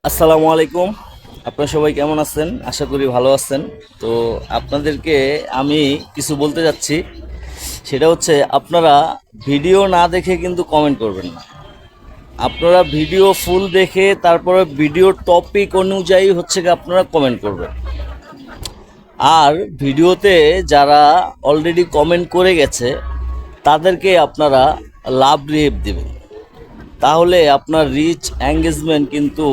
আসসালামু আলাইকুম। আপনারা সবাই কেমন আছেন? আশা করি ভালো আছেন। তো আপনাদেরকে আমি কিছু বলতে যাচ্ছি, সেটা হচ্ছে আপনারা ভিডিও না দেখে কিন্তু কমেন্ট করবেন না। আপনারা ভিডিও ফুল দেখে তারপরে ভিডিও টপিক অনুযায়ী হচ্ছে কি আপনারা কমেন্ট করবেন। আর ভিডিওতে যারা অলরেডি কমেন্ট করে গেছে তাদেরকে আপনারা লাভ রিয়েক্ট দেবেন, তাহলে আপনার রিচ এঙ্গেজমেন্ট কিন্তু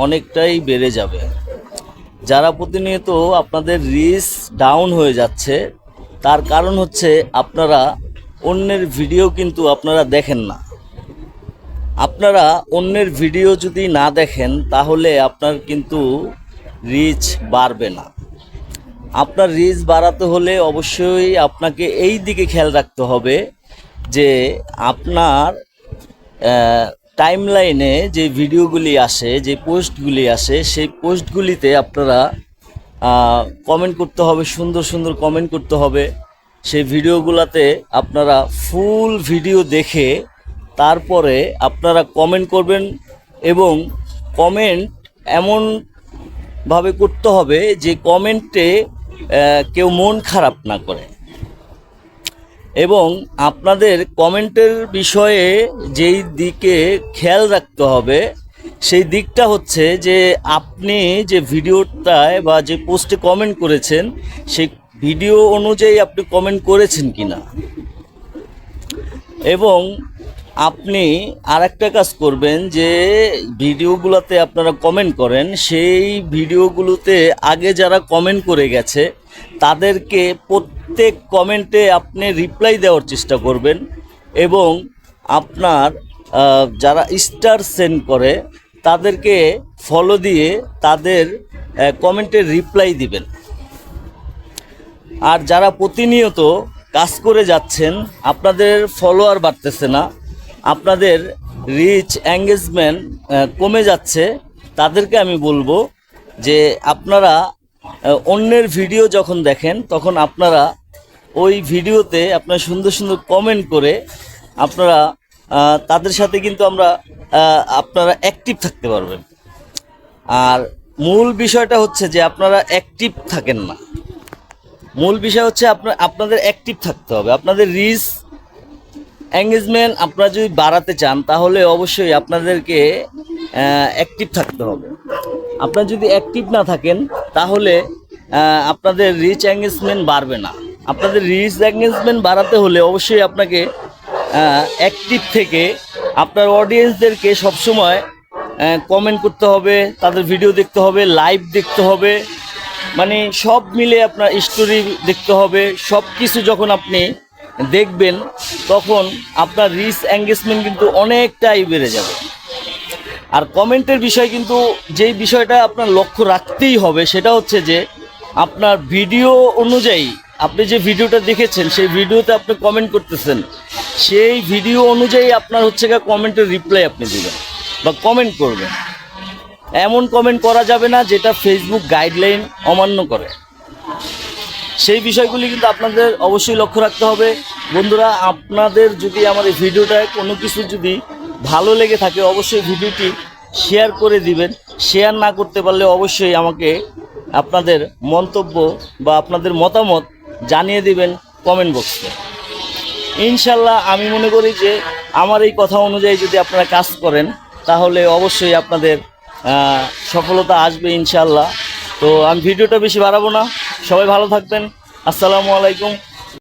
অনেকটাই বেড়ে যাবে। যারা প্রতিনিয়ত আপনাদের রিচ ডাউন হয়ে যাচ্ছে, তার কারণ হচ্ছে আপনারা অন্যের ভিডিও কিন্তু আপনারা দেখেন না। আপনারা অন্যের ভিডিও যদি না দেখেন তাহলে আপনার কিন্তু রিচ বাড়বে না। আপনার রিচ বাড়াতে হলে অবশ্যই আপনাকে এই দিকে খেয়াল রাখতে হবে যে আপনার টাইমলাইনে যে ভিডিওগুলি আসে, যে পোস্টগুলি আসে, সেই পোস্টগুলিতে আপনারা কমেন্ট করতে হবে, সুন্দর সুন্দর কমেন্ট করতে হবে। সেই ভিডিওগুলোতে আপনারা ফুল ভিডিও দেখে তারপরে আপনারা কমেন্ট করবেন, এবং কমেন্ট এমনভাবে করতে হবে যে কমেন্টে কেউ মন খারাপ না করে। এবং আপনাদের কমেন্টের বিষয়ে যেই দিকে খেয়াল রাখতে হবে সেই দিকটা হচ্ছে যে আপনি যে ভিডিওটায় বা যে পোস্টে কমেন্ট করেছেন সেই ভিডিও অনুযায়ী আপনি কমেন্ট করেছেন কিনা। এবং আপনি আরেকটা কাজ করবেন যে ভিডিওগুলোতে আপনারা কমেন্ট করেন, সেই ভিডিওগুলোতে আগে যারা কমেন্ট করে গেছে তাদেরকে প্রত্যেক কমেন্টে আপনি রিপ্লাই দেওয়ার চেষ্টা করবেন, এবং আপনার যারা স্টার সেন্ড করে তাদেরকে ফলো দিয়ে তাদের কমেন্টের রিপ্লাই দিবেন। আর যারা প্রতিনিয়ত কাজ করে যাচ্ছেন, আপনাদের ফলোয়ার বাড়তেছে না, আপনাদের রিচ এঙ্গেজমেন্ট কমে যাচ্ছে, তাদেরকে আমি বলবো যে আপনারা অন্যের ভিডিও যখন দেখেন তখন আপনারা ওই ভিডিওতে আপনারা সুন্দর সুন্দর কমেন্ট করে আপনারা তাদের সাথে কিন্তু আপনারা অ্যাক্টিভ থাকতে পারবেন। আর মূল বিষয়টা হচ্ছে যে আপনারা অ্যাক্টিভ থাকেন না। মূল বিষয় হচ্ছে আপনাদের অ্যাক্টিভ থাকতে হবে। আপনাদের রিচ এঙ্গেজমেন্ট আপনারা যদি বাড়াতে চান তাহলে অবশ্যই আপনাদেরকে অ্যাক্টিভ থাকতে হবে। আপনারা যদি অ্যাক্টিভ না থাকেন তাহলে আপনাদের রিচ এঙ্গেজমেন্ট বাড়বে না। আপনাদের রিচ এঙ্গেজমেন্ট বাড়াতে হলে অবশ্যই আপনাকে অ্যাক্টিভ থেকে আপনার অডিয়েন্সদেরকে সবসময় কমেন্ট করতে হবে, তাদের ভিডিও দেখতে হবে, লাইভ দেখতে হবে, মানে সব মিলে আপনার স্টোরি দেখতে হবে। সব কিছু যখন আপনি দেখবেন তখন আপনার রিচ এঙ্গেজমেন্ট কিন্তু অনেকটাই বেড়ে যাবে। আর কমেন্টের বিষয় কিন্তু যেই বিষয়টা আপনার লক্ষ্য রাখতেই হবে সেটা হচ্ছে যে আপনার ভিডিও অনুযায়ী আপনি যে ভিডিওটা দেখেছেন সেই ভিডিওতে আপনি কমেন্ট করতেছেন, সেই ভিডিও অনুযায়ী আপনার হচ্ছে কমেন্টের রিপ্লাই আপনি দেবেন বা কমেন্ট করবেন। এমন কমেন্ট করা যাবে না যেটা ফেসবুক গাইডলাইন অমান্য করে। সেই বিষয়গুলি কিন্তু আপনাদের অবশ্যই লক্ষ্য রাখতে হবে। বন্ধুরা, আপনাদের যদি আমার এই ভিডিওটায় কোনো কিছু যদি ভালো লেগে থাকে অবশ্যই ভিডিওটি শেয়ার করে দিবেন। শেয়ার না করতে পারলে অবশ্যই আমাকে আপনাদের মন্তব্য বা আপনাদের মতামত জানিয়ে দিবেন কমেন্ট বক্সে। ইনশাল্লাহ আমি মনে করি যে আমার এই কথা অনুযায়ী যদি আপনারা কাজ করেন তাহলে অবশ্যই আপনাদের সফলতা আসবে ইনশাল্লাহ। তো আমি ভিডিওটা বেশি বাড়াবো না, সবাই ভালো থাকবেন। আসসালামু আলাইকুম।